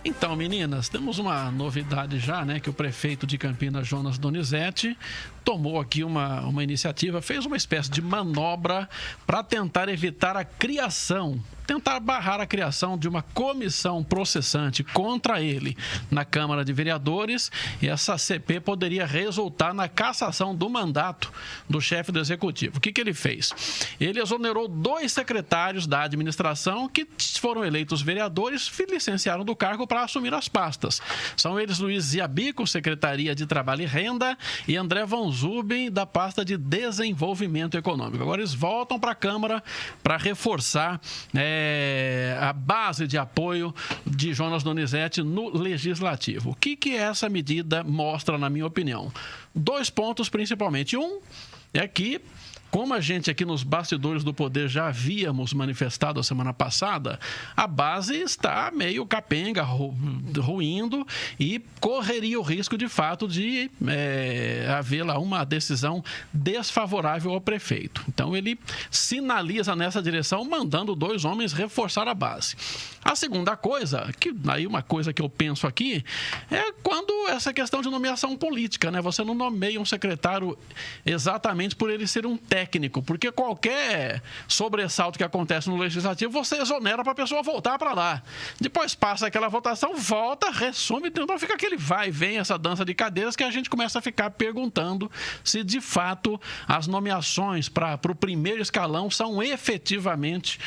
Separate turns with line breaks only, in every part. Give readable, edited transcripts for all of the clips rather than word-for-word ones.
Então, meninas, temos uma novidade já, né? Que o prefeito de Campinas, Jonas Donizete, tomou aqui uma iniciativa, fez uma espécie de manobra para tentar evitar a criação, tentar barrar a criação de uma comissão processante contra ele na Câmara de Vereadores, e essa CP poderia resultar na cassação do mandato do chefe do Executivo. O que ele fez? Ele exonerou 2 secretários da administração que foram eleitos vereadores, licenciaram do cargo para assumir as pastas. São eles Luiz Ziabico, Secretaria de Trabalho e Renda, e André Von Zuben, da pasta de Desenvolvimento Econômico. Agora eles voltam para a Câmara para reforçar a base de apoio de Jonas Donizete no Legislativo. O que essa medida mostra, na minha opinião? 2 pontos principalmente. Um é que, como a gente aqui nos bastidores do poder já havíamos manifestado a semana passada, a base está meio capenga, ruindo, e correria o risco, de fato, de haver lá uma decisão desfavorável ao prefeito. Então, ele sinaliza nessa direção, mandando 2 homens reforçar a base. A segunda coisa, aí uma coisa que eu penso aqui, é quando essa questão de nomeação política, né? Você não nomeia um secretário exatamente por ele ser um técnico, porque qualquer sobressalto que acontece no Legislativo, você exonera para a pessoa voltar para lá. Depois passa aquela votação, volta, resume, então fica aquele vai e vem, essa dança de cadeiras, que a gente começa a ficar perguntando se de fato as nomeações para o primeiro escalão são efetivamente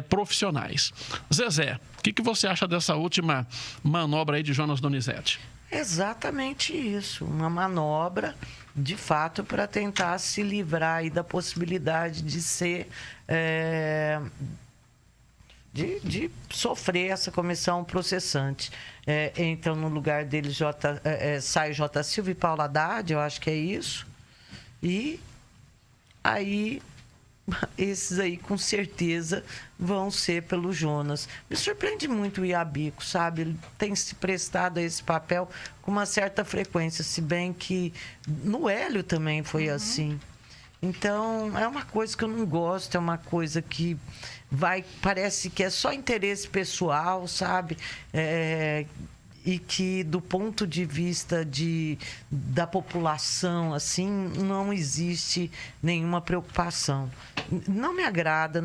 profissionais. Zezé, o que você acha dessa última manobra aí de Jonas Donizete?
Exatamente isso, uma manobra, de fato, para tentar se livrar aí da possibilidade de ser, de sofrer essa comissão processante. Então, no lugar dele, sai J. Silva e Paulo Haddad, eu acho que é isso, e aí esses aí, com certeza, vão ser pelo Jonas. Me surpreende muito o Iabico, sabe? Ele tem se prestado a esse papel com uma certa frequência, se bem que no Hélio também foi assim. Então, é uma coisa que eu não gosto, é uma coisa que parece que é só interesse pessoal, sabe? E que, do ponto de vista da população, assim, não existe nenhuma preocupação. Não me agrada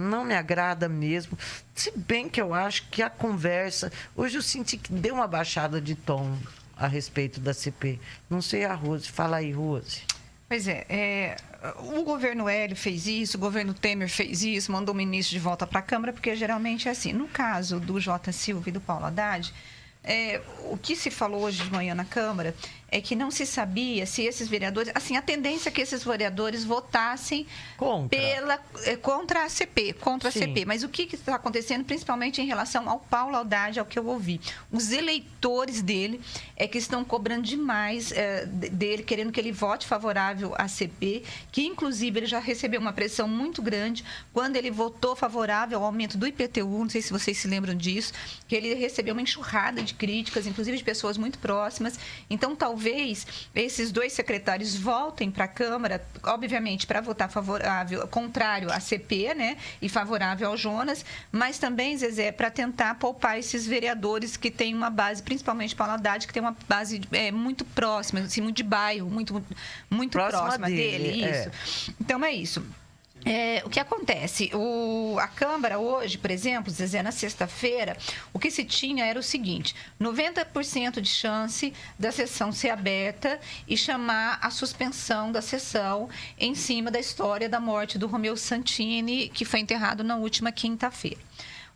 mesmo, se bem que eu acho que a conversa... Hoje eu senti que deu uma baixada de tom a respeito da CP. Não sei a Rose, fala aí, Rose.
Pois o governo Hélio fez isso, o governo Temer fez isso, mandou o ministro de volta para a Câmara, porque geralmente é assim. No caso do J. Silva e do Paulo Haddad, o que se falou hoje de manhã na Câmara é que não se sabia se esses vereadores... Assim, a tendência é que esses vereadores votassem contra a CP, a CP. Mas o que está acontecendo, principalmente em relação ao Paulo Haddad, ao que eu ouvi? Os eleitores dele que estão cobrando demais dele, querendo que ele vote favorável à CP, que, inclusive, ele já recebeu uma pressão muito grande quando ele votou favorável ao aumento do IPTU, não sei se vocês se lembram disso, que ele recebeu uma enxurrada de críticas, inclusive de pessoas muito próximas. Então, talvez esses 2 secretários voltem para a Câmara, obviamente, para votar contrário à CP, né, e favorável ao Jonas, mas também, Zezé, para tentar poupar esses vereadores que têm uma base, principalmente Paulo Haddad, que tem uma base muito próxima, assim, muito de bairro, muito próxima dele. Isso. Então, é isso. O que acontece? A Câmara hoje, por exemplo, Zezé, na sexta-feira, o que se tinha era o seguinte: 90% de chance da sessão ser aberta e chamar a suspensão da sessão em cima da história da morte do Romeu Santini, que foi enterrado na última quinta-feira.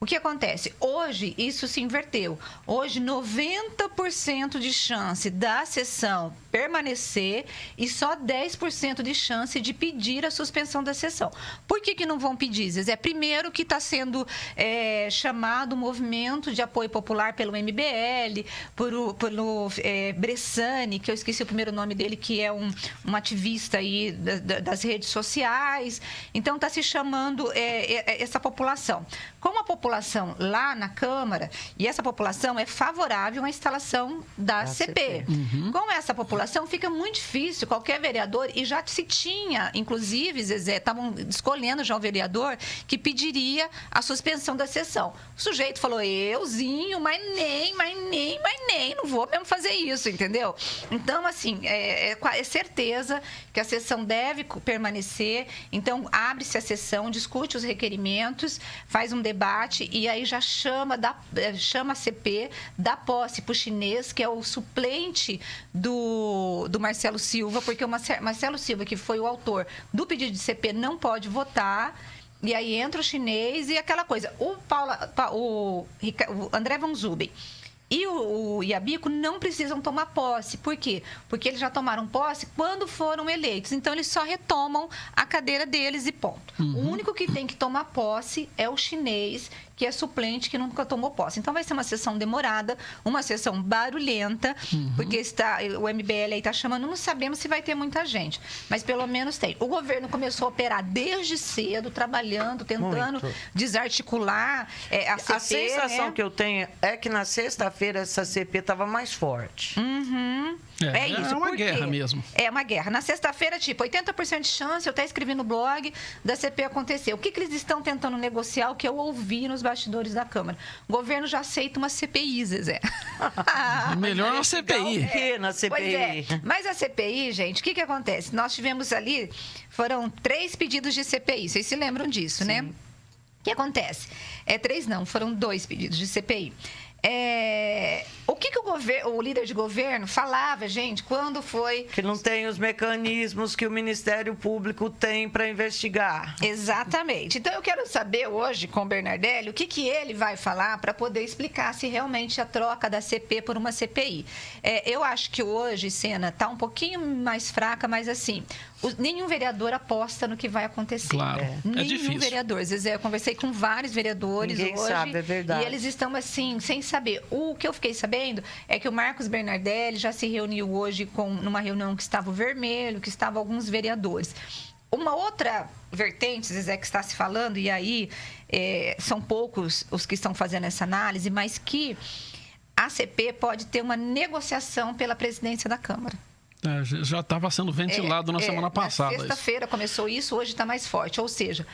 O que acontece? Hoje, isso se inverteu. Hoje, 90% de chance da sessão permanecer e só 10% de chance de pedir a suspensão da sessão. Por que não vão pedir, Zezé? Primeiro que está sendo chamado o movimento de apoio popular pelo MBL, pelo Bressani, que eu esqueci o primeiro nome dele, que é um ativista aí das redes sociais. Então, está se chamando essa população. Como a população lá na Câmara, e essa população é favorável à instalação da CP. Com essa população, fica muito difícil qualquer vereador, e já se tinha, inclusive, Zezé, estavam escolhendo já o vereador que pediria a suspensão da sessão. O sujeito falou, euzinho, mas nem não vou mesmo fazer isso, entendeu? Então, assim, é certeza que a sessão deve permanecer. Então, abre-se a sessão, discute os requerimentos, faz um debate e aí já chama a CP, dá posse para o chinês, que é o suplente do Marcelo Silva, porque o Marcelo Silva, que foi o autor do pedido de CP, não pode votar. E aí entra o chinês e aquela coisa. O André Van Zubben e o Iabico não precisam tomar posse. Por quê? Porque eles já tomaram posse quando foram eleitos. Então, eles só retomam a cadeira deles e ponto. O único que tem que tomar posse é o chinês, que é suplente, que nunca tomou posse. Então, vai ser uma sessão demorada, uma sessão barulhenta, porque o MBL aí está chamando, não sabemos se vai ter muita gente, mas pelo menos tem. O governo começou a operar desde cedo, trabalhando, tentando desarticular a CP.
A sensação que eu tenho é que na sexta-feira essa CP estava mais forte.
É isso. É uma guerra mesmo.
É uma guerra. Na sexta-feira, 80% de chance, eu até escrevi no blog, da CP acontecer. O que eles estão tentando negociar, o que eu ouvi nos bastidores da Câmara? O governo já aceita uma CPI, Zezé.
Melhor na CPI.
Na CPI.
Pois é. Mas a CPI, gente, o que acontece? Nós tivemos ali, foram 3 pedidos de CPI. Vocês se lembram disso, né? O que acontece? 3 não, foram 2 pedidos de CPI. O que o líder de governo falava, gente, quando foi...
Que não tem os mecanismos que o Ministério Público tem para investigar.
Exatamente. Então, eu quero saber hoje com o Bernardelli o que ele vai falar para poder explicar se realmente a troca da CP por uma CPI. Eu acho que hoje, Sena, está um pouquinho mais fraca, mas assim... Nenhum vereador aposta no que vai acontecer.
Claro,
Nenhum
difícil.
vereador. Zezé, eu conversei com vários vereadores
Ninguém
hoje.
sabe, é verdade.
E eles estão assim, sem saber. O que eu fiquei sabendo é que o Marcos Bernardelli já se reuniu hoje numa reunião que estava o Vermelho, que estavam alguns vereadores. Uma outra vertente, Zezé, que está se falando, e aí são poucos os que estão fazendo essa análise, mas que a CP pode ter uma negociação pela presidência da Câmara.
Já estava sendo ventilado na semana passada.
Na sexta-feira começou isso, hoje está mais forte. Ou seja,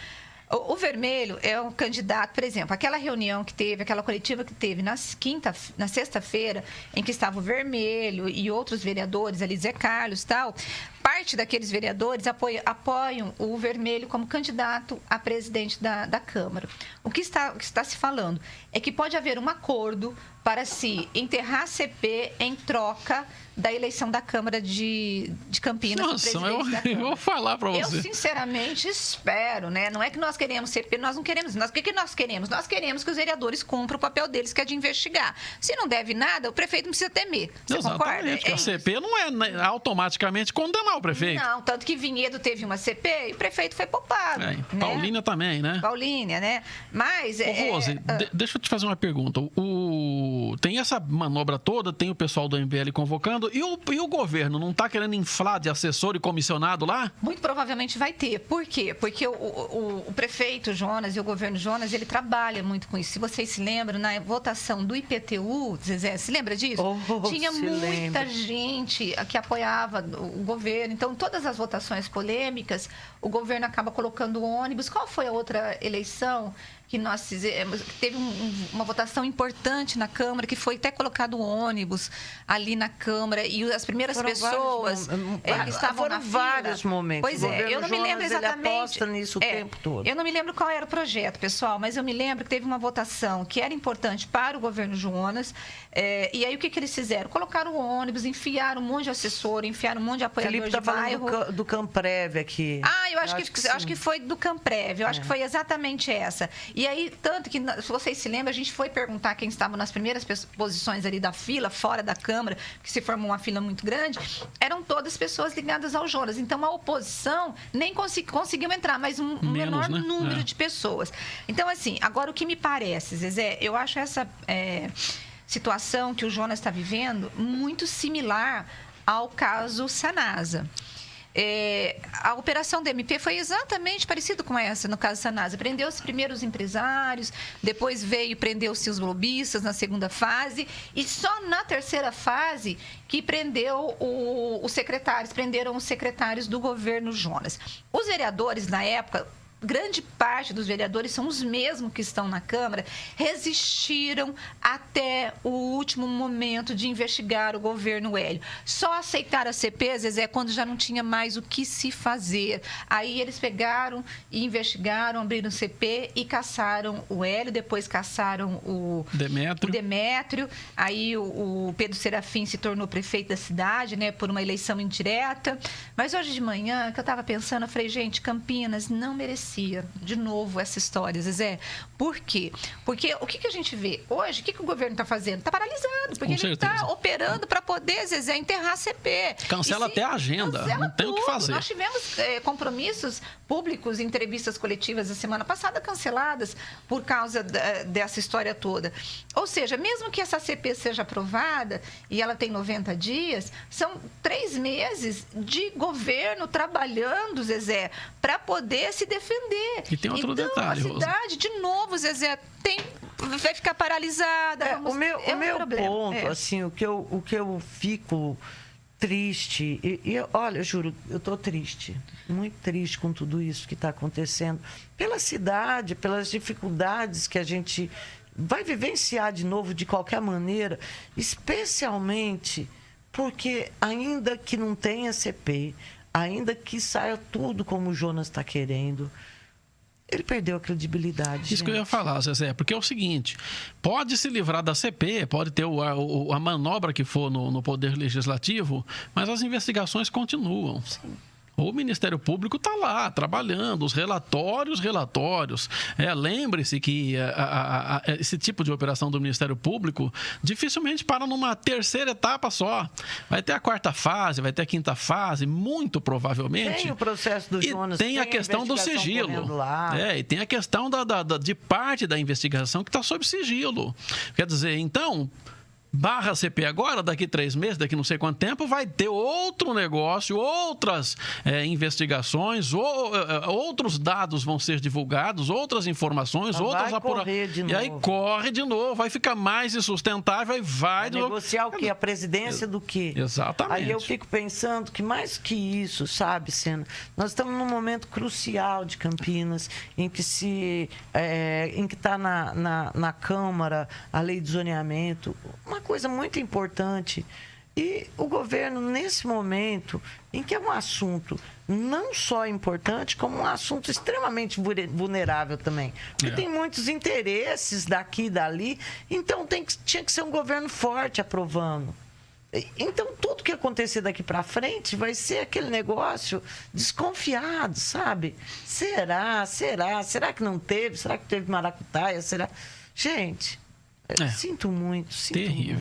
o Vermelho é um candidato, por exemplo, aquela reunião que teve, aquela coletiva que teve na sexta-feira, em que estava o Vermelho e outros vereadores, ali, Zé Carlos e tal, parte daqueles vereadores apoiam o Vermelho como candidato a presidente da Câmara. O que está se falando é que pode haver um acordo para se enterrar a CP em troca da eleição da Câmara de Campinas.
Nossa, eu vou falar para você.
Eu, sinceramente, espero, né? Não é que nós queremos CP, nós não queremos. O que nós queremos? Nós queremos que os vereadores cumpram o papel deles, que é de investigar. Se não deve nada, o prefeito não precisa temer. Você concorda?
A CP não é automaticamente condenar o prefeito.
Não, tanto que Vinhedo teve uma CP e o prefeito foi poupado.
Né? Paulínia também, né?
Paulínia, né? Mas...
Rose, deixa eu te fazer uma pergunta. Tem essa manobra toda, tem o pessoal do MBL convocando, e o governo não está querendo inflar de assessor e comissionado lá?
Muito provavelmente vai ter. Por quê? Porque o prefeito Jonas e o governo Jonas, ele trabalha muito com isso. Se vocês se lembram, na votação do IPTU, Zezé, se lembra disso? Tinha muita gente que apoiava o governo. Então, todas as votações polêmicas, o governo acaba colocando ônibus. Qual foi a outra eleição que nós fizemos? Teve uma votação importante na Câmara, que foi até colocado ônibus ali na Câmara, e as primeiras pessoas que estavam na fila.
Foram vários momentos.
Pois eu não me lembro exatamente.
Ele aposta nisso o tempo todo.
Eu não me lembro qual era o projeto, pessoal, mas eu me lembro que teve uma votação que era importante para o governo Jonas, e aí o que eles fizeram? Colocaram o ônibus, enfiaram um monte de assessor, enfiaram um monte de apoiadores de bairro.
Felipe está falando do Camprev aqui.
Eu acho que foi do Camprev, eu acho que foi exatamente essa. E aí, tanto que, se vocês se lembram, a gente foi perguntar quem estava nas primeiras posições ali da fila, fora da Câmara, que se formou uma fila muito grande, eram todas pessoas ligadas ao Jonas. Então, a oposição nem conseguiu entrar, mas um menor número de pessoas. Então, assim, agora o que me parece, Zezé, eu acho essa situação que o Jonas está vivendo muito similar ao caso Sanasa. A operação do MP foi exatamente parecida com essa, no caso Sanasa. Prendeu-se primeiro os empresários, depois prendeu-se os lobistas na segunda fase, e só na terceira fase que prenderam os secretários do governo Jonas. Os vereadores, na época, grande parte dos vereadores são os mesmos que estão na Câmara, resistiram até o último momento de investigar o governo Hélio. Só aceitaram a CP, Zezé, quando já não tinha mais o que se fazer. Aí eles pegaram e investigaram, abriram CP e caçaram o Hélio, depois caçaram o Demétrio. Aí o Pedro Serafim se tornou prefeito da cidade, né, por uma eleição indireta. Mas hoje de manhã, que eu estava pensando, eu falei, gente, Campinas não merecia de novo essa história, Zezé. Por quê? Porque o que a gente vê hoje, o que o governo está fazendo? Está paralisado, porque ele está operando para poder, Zezé, enterrar a CP.
Cancela até a agenda, não tem o que fazer.
Nós tivemos compromissos públicos, entrevistas coletivas a semana passada canceladas por causa dessa história toda. Ou seja, mesmo que essa CP seja aprovada e ela tem 90 dias, são 3 meses de governo trabalhando, Zezé, para poder se defender.
E tem outro detalhe,
a cidade, de novo, Zezé, vai ficar paralisada.
O meu ponto, assim, o que eu fico triste, olha, eu juro, eu estou triste, muito triste com tudo isso que está acontecendo, pela cidade, pelas dificuldades que a gente vai vivenciar de novo de qualquer maneira, especialmente porque ainda que não tenha CP, ainda que saia tudo como o Jonas está querendo, ele perdeu a credibilidade.
Isso que eu ia falar, Zezé, porque é o seguinte, pode se livrar da CP, pode ter a manobra que for no Poder Legislativo, mas as investigações continuam. Sim. O Ministério Público está lá, trabalhando, os relatórios. Lembre-se que esse tipo de operação do Ministério Público dificilmente para numa terceira etapa só. Vai ter a 4ª fase, vai ter a 5ª fase, muito provavelmente.
Tem o processo do Jonas.
E tem a questão do sigilo. E tem a questão de parte da investigação que está sob sigilo. Quer dizer, então... barra CP agora, daqui 3 meses, daqui não sei quanto tempo, vai ter outro negócio, outras investigações, outros dados vão ser divulgados, outras informações, outras apurações. E aí corre de novo, vai ficar mais insustentável e vai
negociar o quê? A presidência do quê?
Exatamente.
Aí eu fico pensando que mais que isso, sabe, Sena? Nós estamos num momento crucial de Campinas, em que está na Câmara a lei de zoneamento, uma coisa muito importante. E o governo, nesse momento, em que é um assunto não só importante, como um assunto extremamente vulnerável também. Porque tem muitos interesses daqui e dali, então tinha que ser um governo forte aprovando. Então, tudo que acontecer daqui para frente vai ser aquele negócio desconfiado, sabe? Será? Será que não teve? Será que teve maracutaia? Será? Gente, sinto muito.
Terrível.